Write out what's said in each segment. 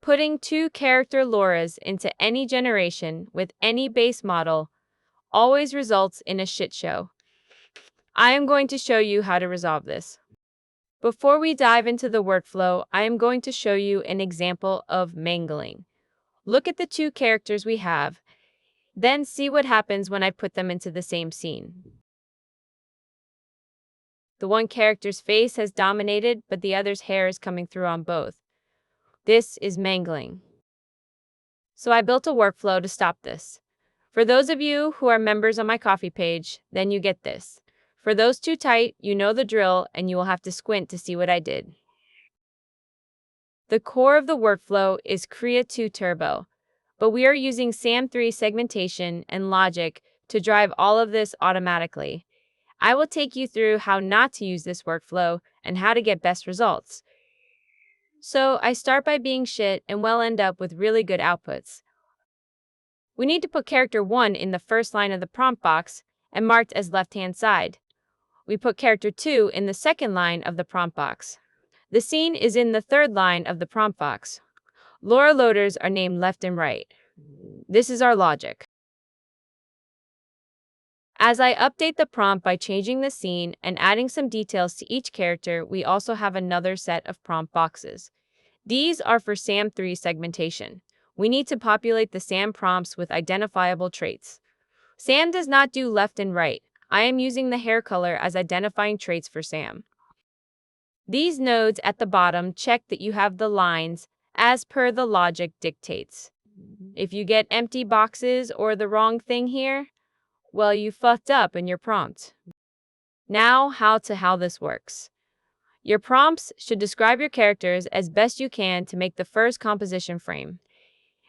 Putting two character loras into any generation with any base model always results in a shit show. I am going to show you how to resolve this. Before we dive into the workflow, I am going to show you an example of mangling. Look at the two characters we have, then see what happens when I put them into the same scene. The one character's face has dominated, but the other's hair is coming through on both. This is mangling. So I built a workflow to stop this. For those of you who are members on my Ko-fi page, then you get this. For those too tight, you know the drill, and you will have to squint to see what I did. The core of the workflow is Krea 2 Turbo, but we are using SAM3 segmentation and logic to drive all of this automatically. I will take you through how not to use this workflow and how to get best results. So I start by being shit and we'll end up with really good outputs. We need to put character 1 in the first line of the prompt box and marked as left-hand side. We put character 2 in the second line of the prompt box. The scene is in the third line of the prompt box. Lora loaders are named left and right. This is our logic. As I update the prompt by changing the scene and adding some details to each character, we also have another set of prompt boxes. These are for SAM3 segmentation. We need to populate the SAM prompts with identifiable traits. SAM does not do left and right. I am using the hair color as identifying traits for SAM. These nodes at the bottom check that you have the lines as per the logic dictates. If you get empty boxes or the wrong thing here, well, you fucked up in your prompt. Now, how this works. Your prompts should describe your characters as best you can to make the first composition frame.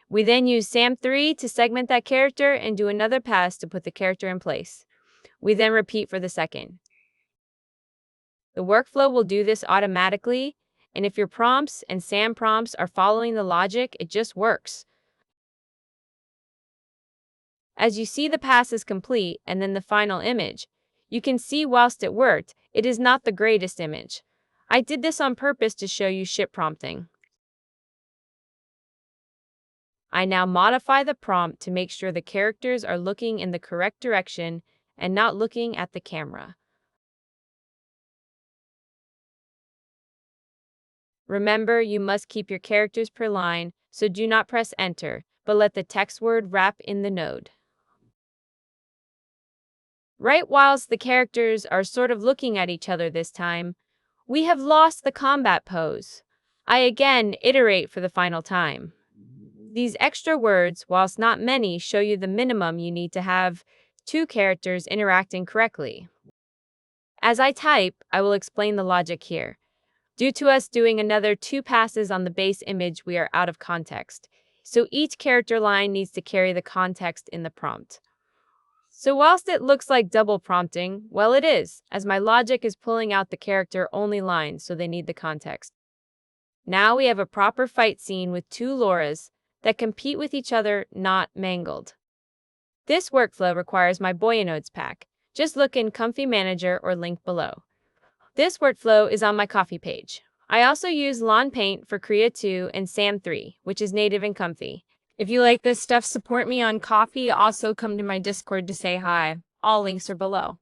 We then use SAM3 to segment that character and do another pass to put the character in place. We then repeat for the second. The workflow will do this automatically, and if your prompts and SAM prompts are following the logic, it just works. As you see the pass is complete and then the final image, you can see whilst it worked, it is not the greatest image. I did this on purpose to show you shit prompting. I now modify the prompt to make sure the characters are looking in the correct direction and not looking at the camera. Remember, you must keep your characters per line, so do not press enter, but let the text word wrap in the node. Right whilst the characters are sort of looking at each other this time, we have lost the combat pose. I again iterate for the final time. These extra words, whilst not many, show you the minimum you need to have two characters interacting correctly. As I type, I will explain the logic here. Due to us doing another 2 passes on the base image, we are out of context. So each character line needs to carry the context in the prompt. So whilst it looks like double prompting, well it is, as my logic is pulling out the character-only lines, so they need the context. Now we have a proper fight scene with 2 loras that compete with each other, not mangled. This workflow requires my Boya Nodes pack. Just look in Comfy Manager or link below. This workflow is on my Ko-fi page. I also use Lawn Paint for Krea 2 and SAM3, which is native and comfy. If you like this stuff, support me on Ko-fi. Also come to my Discord to say hi. All links are below.